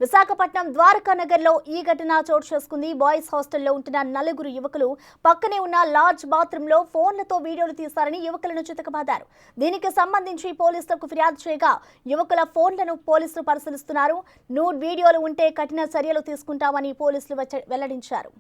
విశాఖపట్నం ద్వారకా నగర్లో ఈ ఘటన చోటు చేసుకుంది. బాయ్స్ హాస్టల్లో ఉంటున్న నలుగురు యువకులు పక్కనే ఉన్న లార్జ్ బాత్రూంలో ఫోన్లతో వీడియోలు తీశారని యువకులను చితకబాదారు. దీనికి సంబంధించి పోలీసులకు ఫిర్యాదు చేయగా యువకుల ఫోన్లను పోలీసులు పరిశీలిస్తున్నారు. నూడ్ వీడియోలు ఉంటే కఠిన చర్యలు తీసుకుంటామని పోలీసులు వెల్లడించారు.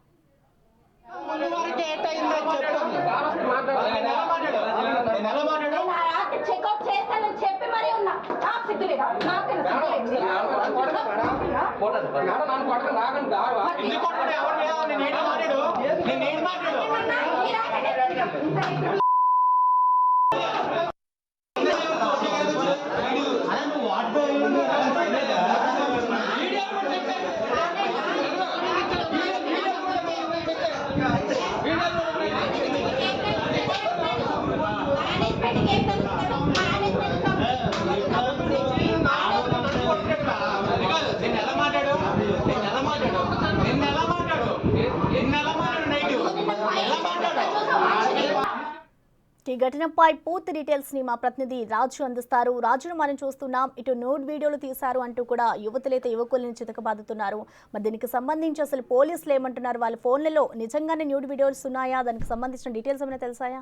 ఈ ఘటనపై పూర్తి డీటెయిల్స్ ని మా ప్రతినిధి రాజు అందిస్తారు. రాజును మనం చూస్తున్నాం, ఇటు నూడ్ వీడియోలు తీశారు అంటూ కూడా యువతులైతే యువకులను చితకబాదుతున్నారు. మరి దీనికి సంబంధించి అసలు పోలీసులు ఏమంటున్నారు? వాళ్ళ ఫోన్లలో నిజంగానే న్యూడ్ వీడియోస్ ఉన్నాయా? దానికి సంబంధించిన డీటెయిల్స్ ఏమైనా తెలుసాయా?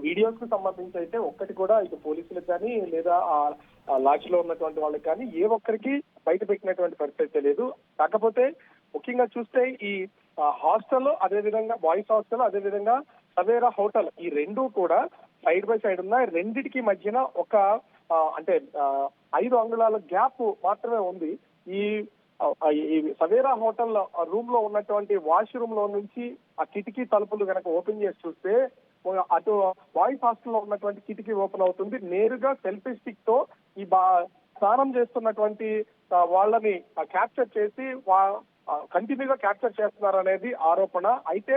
వీడియోస్ కు సంబంధించి అయితే ఒక్కటి కూడా ఇటు పోలీసులకు కానీ లేదా లాడ్జ్ లో ఉన్నటువంటి వాళ్ళకి కానీ ఏ ఒక్కరికి బయట పెట్టినటువంటి పరిస్థితి లేదు. కాకపోతే ముఖ్యంగా చూస్తే ఈ హాస్టల్, అదే విధంగా బాయ్స్ హాస్టల్, అదే విధంగా సవేరా హోటల్, ఈ రెండు కూడా సైడ్ బై సైడ్ ఉన్నాయి. రెండిటికి మధ్యన ఒక అంటే 5 అంగుళాల గ్యాప్ మాత్రమే ఉంది. ఈ సవేరా హోటల్ రూమ్ లో ఉన్నటువంటి వాష్రూమ్ లో నుంచి ఆ కిటికీ తలుపులు కనుక ఓపెన్ చేసి చూస్తే అటు బాయ్స్ హాస్టల్ లో ఉన్నటువంటి కిటికీ ఓపెన్ అవుతుంది. నేరుగా సెల్ఫీ స్టిక్ తో ఈ స్నానం చేస్తున్నటువంటి వాళ్ళని క్యాప్చర్ చేసి కంటిన్యూగా క్యాప్చర్ చేస్తున్నారు అనేది ఆరోపణ. అయితే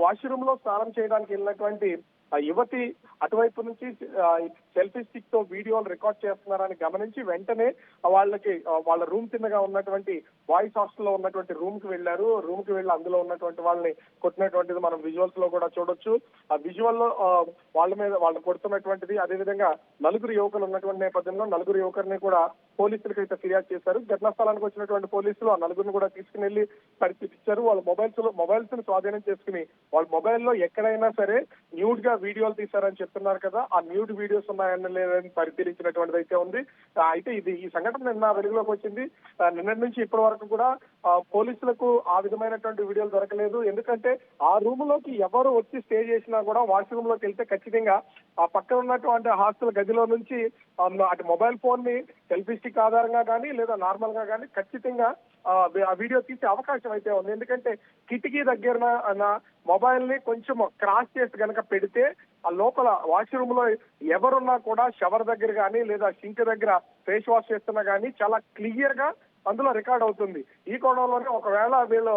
వాష్రూమ్ లో స్నానం చేయడానికి వెళ్ళినటువంటి యువతి అటువైపు నుంచి సెల్ఫీ స్టిక్ తో వీడియోలు రికార్డ్ చేస్తున్నారని గమనించి వెంటనే వాళ్ళ రూమ్ కిందగా ఉన్నటువంటి బాయ్స్ హాస్టల్ లో ఉన్నటువంటి రూమ్ కి వెళ్లారు. రూమ్ కి వెళ్లి అందులో ఉన్నటువంటి వాళ్ళని కొట్టినటువంటిది మనం విజువల్స్ లో కూడా చూడొచ్చు. ఆ విజువల్ లో వాళ్ళు కొడుతున్నటువంటిది, అదేవిధంగా నలుగురు యువకులు ఉన్నటువంటి నేపథ్యంలో నలుగురు యువకుల్ని కూడా పోలీసులకు అయితే ఫిర్యాదు చేశారు. ఘటనా స్థలానికి వచ్చినటువంటి పోలీసులు ఆ నలుగురిని కూడా తీసుకుని వెళ్లి పరిశీలించారు. వాళ్ళ మొబైల్స్ ని స్వాధీనం చేసుకుని వాళ్ళ మొబైల్లో ఎక్కడైనా సరే న్యూడ్ గా వీడియోలు తీశారని చెప్తున్నారు కదా, ఆ న్యూడ్ వీడియోస్ ఉన్నాయని లేదని పరిశీలించినటువంటిది అయితే ఉంది. అయితే ఈ సంఘటన నిన్న వెలుగులోకి వచ్చింది. నిన్నటి నుంచి ఇప్పటి వరకు కూడా పోలీసులకు ఆ విధమైనటువంటి వీడియోలు దొరకలేదు. ఎందుకంటే ఆ రూమ్ లోకి ఎవరు వచ్చి స్టే చేసినా కూడా వాష్రూమ్ లోకి వెళ్తే ఖచ్చితంగా ఆ పక్కన ఉన్నటువంటి హాస్టల్ గదిలో నుంచి అటు మొబైల్ ఫోన్ ని సెల్ఫీ స్టిక్ ఆధారంగా కానీ లేదా నార్మల్ గా కానీ ఖచ్చితంగా ఆ వీడియో తీసే అవకాశం అయితే ఉంది. ఎందుకంటే కిటికీ దగ్గర మొబైల్ ని కొంచెం క్రాస్ చేసి కనుక పెడితే ఆ లోపల వాష్రూమ్ లో ఎవరున్నా కూడా షవర్ దగ్గర కానీ లేదా సింక్ దగ్గర ఫేస్ వాష్ చేస్తున్నా కానీ చాలా క్లియర్ గా అందులో రికార్డ్ అవుతుంది. ఈ కోణంలోనే ఒకవేళ వీళ్ళు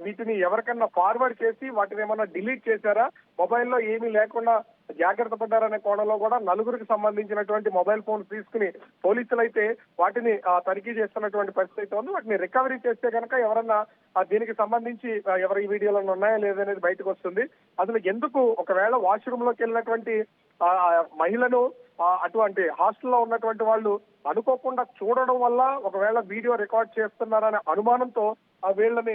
వీటిని ఎవరికన్నా ఫార్వర్డ్ చేసి వాటిని ఏమన్నా డిలీట్ చేశారా, మొబైల్లో ఏమీ లేకుండా జాగ్రత్త పడ్డారనే కోణంలో కూడా నలుగురికి సంబంధించినటువంటి మొబైల్ ఫోన్స్ తీసుకుని పోలీసులు అయితే వాటిని తనిఖీ చేస్తున్నటువంటి పరిస్థితి అయితే ఉంది. వాటిని రికవరీ చేస్తే కనుక ఎవరన్నా దీనికి సంబంధించి ఎవరి వీడియోలు ఉన్నాయా లేదనేది బయటకు వస్తుంది. అసలు ఎందుకు ఒకవేళ వాష్రూమ్ లోకి వెళ్ళినటువంటి మహిళను అటువంటి హాస్టల్లో ఉన్నటువంటి వాళ్ళు అనుకోకుండా చూడడం వల్ల ఒకవేళ వీడియో రికార్డ్ చేస్తున్నారనే అనుమానంతో వీళ్ళని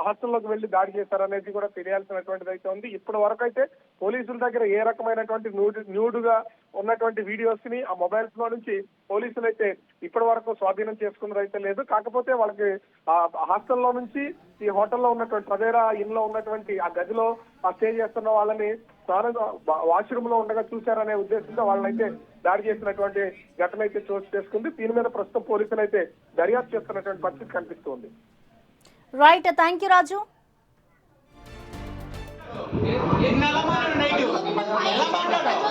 హాస్టల్లోకి వెళ్లి దాడి చేశారనేది కూడా తెలియాల్సినటువంటిది అయితే ఉంది. ఇప్పటి వరకు అయితే పోలీసుల దగ్గర ఏ రకమైనటువంటి న్యూడ్గా ఉన్నటువంటి వీడియోస్ ని ఆ మొబైల్స్ లో నుంచి పోలీసులు అయితే ఇప్పటి వరకు స్వాధీనం చేసుకున్నది అయితే లేదు. కాకపోతే వాళ్ళకి ఆ హాస్టల్లో నుంచి ఈ హోటల్లో ఉన్నటువంటి సవేరా ఇన్ లో ఉన్నటువంటి ఆ గదిలో స్టే చేస్తున్న వాళ్ళని వాష్రూమ్ లో ఉండగా చూశారనే ఉద్దేశంతో వాళ్ళనైతే దాడి చేసినటువంటి ఘటన అయితే చోటు చేసుకుంది. దీని మీద ప్రస్తుతం పోలీసులు అయితే దర్యాప్తు చేస్తున్నటువంటి పరిస్థితి కనిపిస్తుంది. రైట్, థ్యాంక్ యూ రాజు. ఎలా మాట్లాడు